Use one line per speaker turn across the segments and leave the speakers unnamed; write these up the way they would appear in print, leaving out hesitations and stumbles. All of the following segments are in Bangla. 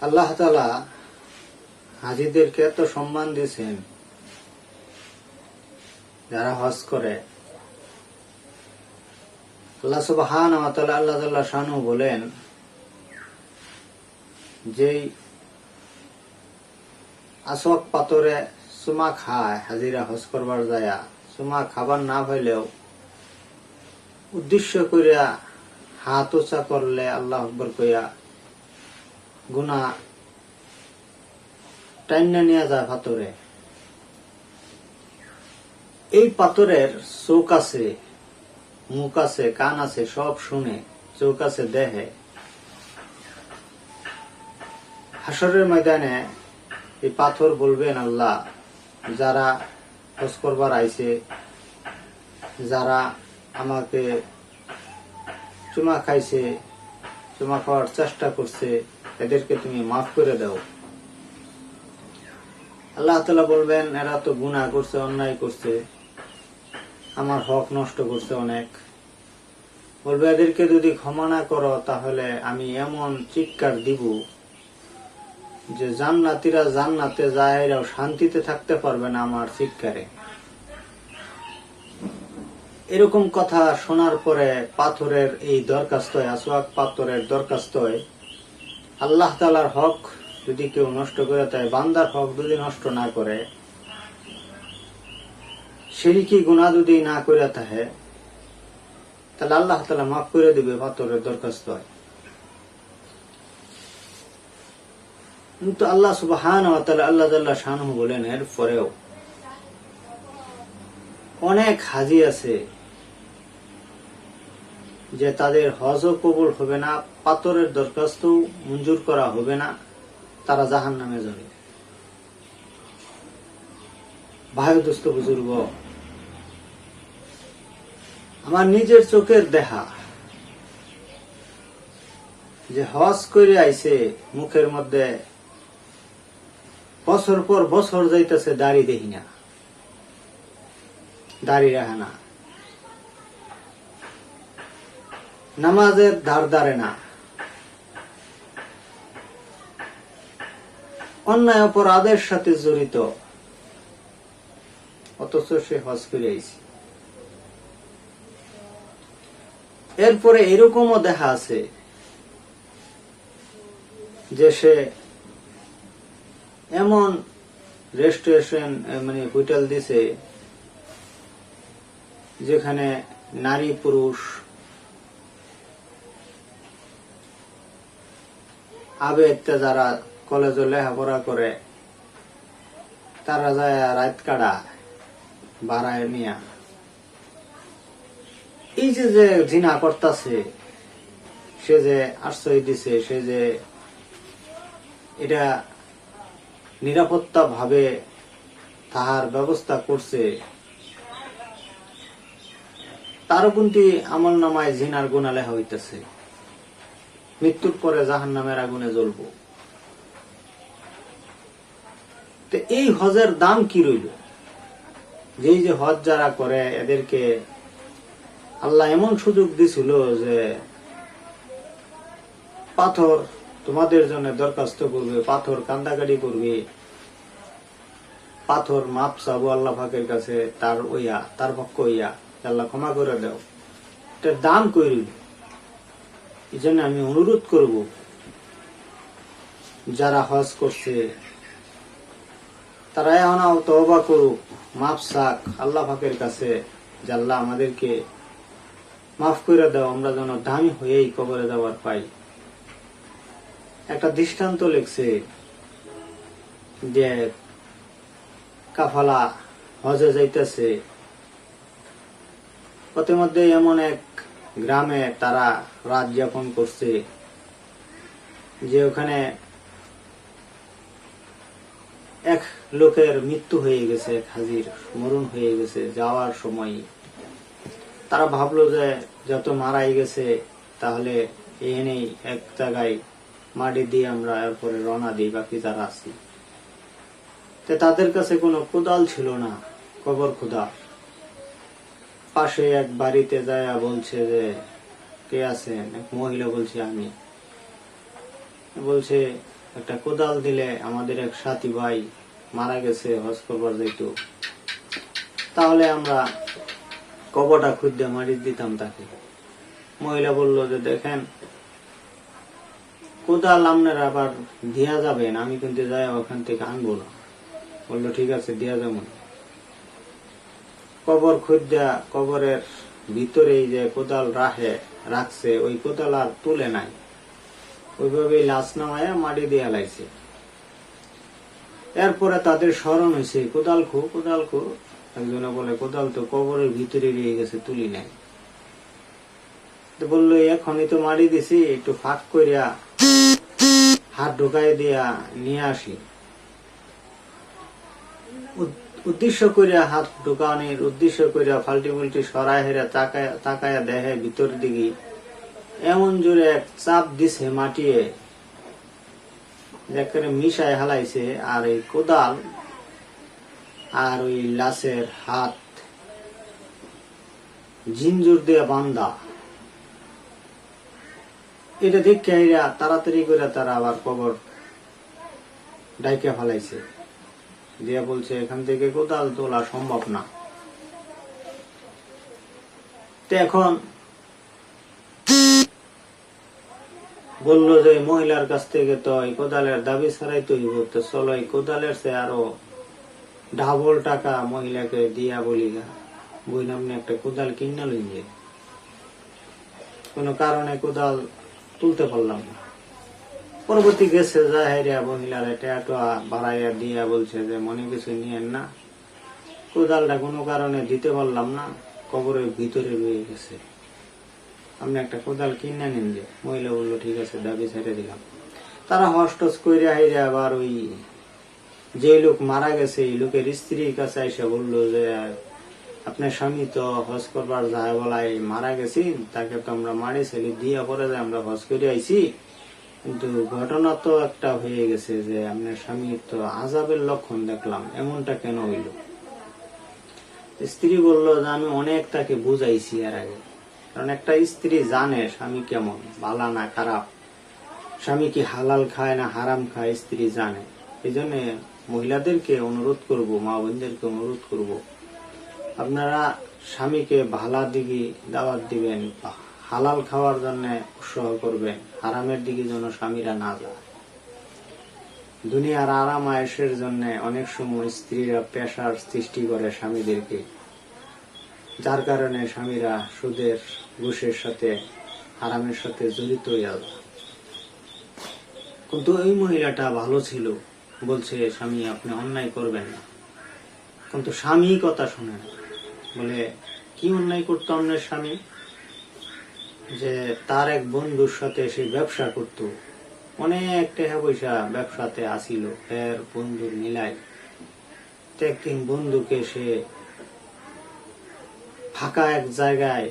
আল্লাহ তাআলা হাজীদেরকে এত সম্মান দিয়েছেন, যারা হজ করে। আল্লাহ সুবহানাহু ওয়া তাআলা আল্লাহ জাল্লা শানুহু বলেন, যেই আসওয়াক পাথরে চুমা খায় হাজিরা হজ করবার যায়া, চুমা খাবার না পাইলেও উদ্দেশ্য করিয়া হাত উঁচা করলে আল্লাহু আকবার কইয়া গুনাহ টাইনা নিয়ে যায় পাথরে। এই পাথরের চোখ আছে, মুখ আছে, কান আছে, সব শুনে, চোখ আছে, দেহে। হাসরের ময়দানে এই পাথর বলবেন, আল্লাহ, যারা হজ করবার আইছে, যারা আমাকে চুমা খাইছে, চুমা খাওয়ার চেষ্টা করছে, এদেরকে তুমি মাফ করে দাও। আল্লাহ তাআলা বলবেন, এরা তো গুনাহ করছে, অন্যায় করছে, আমার হক নষ্ট করছে অনেক। বলবে, এদেরকে যদি ক্ষমা না করো তাহলে আমি এমন চিৎকার দিব যে জান্নাতীরা জান্নাতে যায়, এরাও শান্তিতে থাকতে পারবে না আমার চিৎকারে। এরকম কথা শোনার পরে পাথরের এই দরখাস্ত, আসওয়াক পাথরের দরখাস্ত, আল্লাহ তাআলার হক যদি কেউ নষ্ট করে দেয়, বান্দার হক যদি নষ্ট না করে, শিরকি গুনাহ যদি না করে থাকে, তাহলে আল্লাহ তাআলা মাফ করে দিবে পাথরের দরখাস্ত। কিন্তু আল্লাহ সুবহানাহু ওয়া তাআলা আল্লাহ জাল্লা শানুহু বলেন, এর পরেও অনেক হাজী আছে যে তাদের হজও কবুল হবে না, পাথরের দরখাস্ত মঞ্জুর করা হবে না, তারা জাহান্নামে যাবে। ভাই দোস্ত বুজুর্গ, আমার নিজের চোখের দেখা যে হজ করে আইছে, মুখের মধ্যে বছর পর বছর যাইতেছে, দাড়ি দেখি না, দাড়ি রাখে না, নামাজের ধার ধারে না, অন্যায় অপরাধের সাথে জড়িত, অথচ সে হজ করে আইছে। এরপরে এরকমও দেখা আছে যে সে এমন রেস্টুরেশন মানে হোটেল দিছে যেখানে নারী পুরুষ আবেগতে যারা কলেজে লেখাপড়া করে, তারা যায় রাত কাটা বাড়ায় নিয়া এই যে যে জিনা করতেছে, সে যে আশ্রয় দিছে, সে যে এটা নিরাপত্তা ভাবে তাহার ব্যবস্থা করছে, তারও কিন্তু আমল নামায় জিনার গুনাহ লেখা হইতেছে, মৃত্যুর পরে জাহান্নামের আগুনে জ্বলব। তো এই হজের দাম কি রইল? যেই যে হজ যারা করে, এদেরকে আল্লাহ এমন সুযোগ দিছিল যে পাথর তোমাদের জন্য দরখাস্ত করবে, পাথর কান্দাকাটি করবে, পাথর মাপ চাবো আল্লাহ পাকের কাছে, তার পক্ষ হইয়া, আল্লাহ ক্ষমা করে দাও। এটার দাম কই রইল? এই জন্য আমি অনুরোধ করব, যারা হজ করছে তারা এখন তওবা করুক, মাপ চাক আল্লাহ পাকের কাছে, যে আল্লাহ আমাদেরকে মাফ করে দাও, আমরা যেন দামি হয়েই কবরে যাওয়ার পাই। একটা দৃষ্টান্ত লেখছে যে কাফালা হজে যাইতেছে, পথেমধ্যে এমন এক গ্রামে তারা রাত যাপন করছে যে ওখানে এক লোকের মৃত্যু হয়ে গেছে, এক হাজির মরণ হয়ে গেছে যাওয়ার সময়। তারা ভাবলো যে যত মারাই গেছে, তাহলে এনেই এক জায়গায় মাটি দিয়ে আমরা এরপরে রওনা দিই, বাকি যারা আছি। তাদের কাছে কোনো কোদাল ছিল না, কবর খোদা। পাশে এক বাড়িতে যায় বলছে যে কে আছেন? এক মহিলা বলছে আমি। বলছে একটা কোদাল দিলে আমাদের এক সাথী ভাই মারা গেছে হজ করবার যাইতো, তাহলে আমরা কবরটা খুঁজতে মারি দিতাম তাকে। মহিলা বলল যে দেখেন কোদাল আপনারা আবার দেয়া যাবেন, আমি কিন্তু যাই ওখান থেকে আনবো না। বললো ঠিক আছে দেয়া যাবো। কবর খুঁজা কবরের ভিতরেই যে কোদাল রাখছে ওই কোদাল আর তুলে নাই, ওইভাবেই লাশ নামায়া মাটি দিয়া লাইছে। এরপরে তাদের স্মরণ হয়েছে কোদাল খো। একজনে বলে কোদাল তো কবরের ভিতরে রয়ে গেছে, তুলি নাই। বললো এখনই তো মাটি দিছি, একটু ফাঁক করিয়া হাত ঢুকাই দিয়া নিয়ে আসি। উদ্দেশ্য করিয়া হাত ঢুকানোর উদ্দেশ্য করিয়া ফাল্টি ফুল্টি সরাই হেরা তাকায়া দেখে ভিতর দিকে এমন জোরে এক চাপ দিছে মাটিয়ে, একেবারে মিশায় হালাইছে। আর এই কোদাল আর ওই লাশের হাত জিনজুর দিয়ে বান্ধা। এটা দেখে তাড়াতাড়ি করে তারা আবার কবর ডাইকে ফেলাইছে, দিয়া বলছে এখান থেকে কোদাল তোলা সম্ভব না। তো এখন বললো যে মহিলার কাছ থেকে তো এই কোদালের দাবি ছাড়াই তৈরি করতে, চলো এই কোদালের সে আরো ডাবল টাকা মহিলাকে দিয়া বলি বইলাম একটা কোদাল কিনা লইলে। কোন কারণে কোদাল তুলতে পারলাম না। পরবর্তী গেছে যাহেরিয়া মহিলার টাকা বাড়াইয়া দিয়া বলছে যে মনে কিছু নিয়েন না, কোদালটা কোনো কারণে দিতে পারলাম না, কবরের ভিতরে রয়ে গেছে, আপনি একটা কোদাল কিনে নিন। যে মহিলা বললো ঠিক আছে দাবি ছেড়ে দিলাম। তারা হস্টস কইরা হাইরা আবার ওই যে লোক মারা গেছে এই লোকের স্ত্রীর কাছে এসে বললো যে আপনার স্বামী তো হজ করবার যায় বলাই মারা গেছি, তাকে তো আমরা মারি ছেলে দিয়া পরে আমরা হজ করে আইছি, কিন্তু ঘটনা তো একটা হয়ে গেছে যে আপনার স্বামী তো আযাবের লক্ষণ দেখলাম, এমনটা কেন হইল? স্ত্রী বললো যে আমি অনেক তাকে বুঝাইছি এর আগে, কারণ একটা স্ত্রী জানে স্বামী কেমন, ভালো না খারাপ, স্বামী কি হালাল খায় না হারাম খায় স্ত্রী জানে। এই জন্য মহিলাদেরকে অনুরোধ করব, মা বোনদেরকে অনুরোধ করব, আপনারা স্বামীকে ভালা দিকে দাওয়াত দিবেন, হালাল খাওয়ার জন্য উৎসাহ করবেন, হারামের দিকে যেন স্বামীরা না যায়। দুনিয়ার আরাম আয়েশের জন্য অনেক সময় স্ত্রীরা পেশার সৃষ্টি করে স্বামীদেরকে, যার কারণে স্বামীরা সুদের ঘুষের সাথে হারামের সাথে জড়িত হয়ে যায়। কিন্তু এই মহিলাটা ভালো ছিল, বলছে স্বামী আপনি অন্যায় করবেন না, কিন্তু স্বামী কথা শুনে না। বলে কি অন্যায় করতো আপনার স্বামী? যে তার এক বন্ধুর সাথে সে ব্যবসা করত, অনেক টাকা পয়সা ব্যবসাতে আসিল এর বন্ধুর মিলাই। একদিন বন্ধুকে সে ফাঁকা এক জায়গায়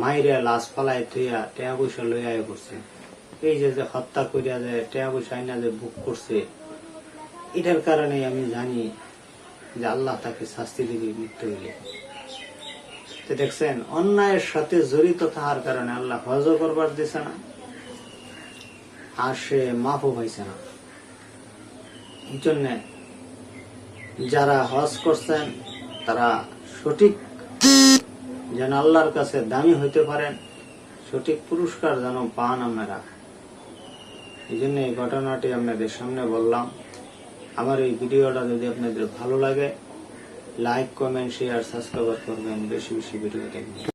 মাইরা লাশ ফালাই থইয়া টাকা পয়সা লইয়া করছে। এই যে হত্যা করিয়া যে টাকা পয়সা আইনা যে বুক করছে, এটার কারণে আমি জানি যে আল্লাহ তাকে শাস্তি দিবে মৃত্যু হইলে। দেখছেন অন্যায়ের সাথে জড়িত থাকার কারণে আল্লাহ হজ করবার দিছে না, আর সে মাফও পাইছে না। এই জন্য যারা হজ করছেন তারা সঠিক যেন আল্লাহর কাছে দামি হইতে পারেন, সঠিক পুরস্কার যেন পান আপনারা। এই জন্য এই ঘটনাটি আপনাদের সামনে বললাম। আমার এই ভিডিওটা যদি আপনাদের ভালো লাগে লাইক কমেন্ট শেয়ার সাবস্ক্রাইব করবেন, বেশি বেশি ভিডিও দেখবেন।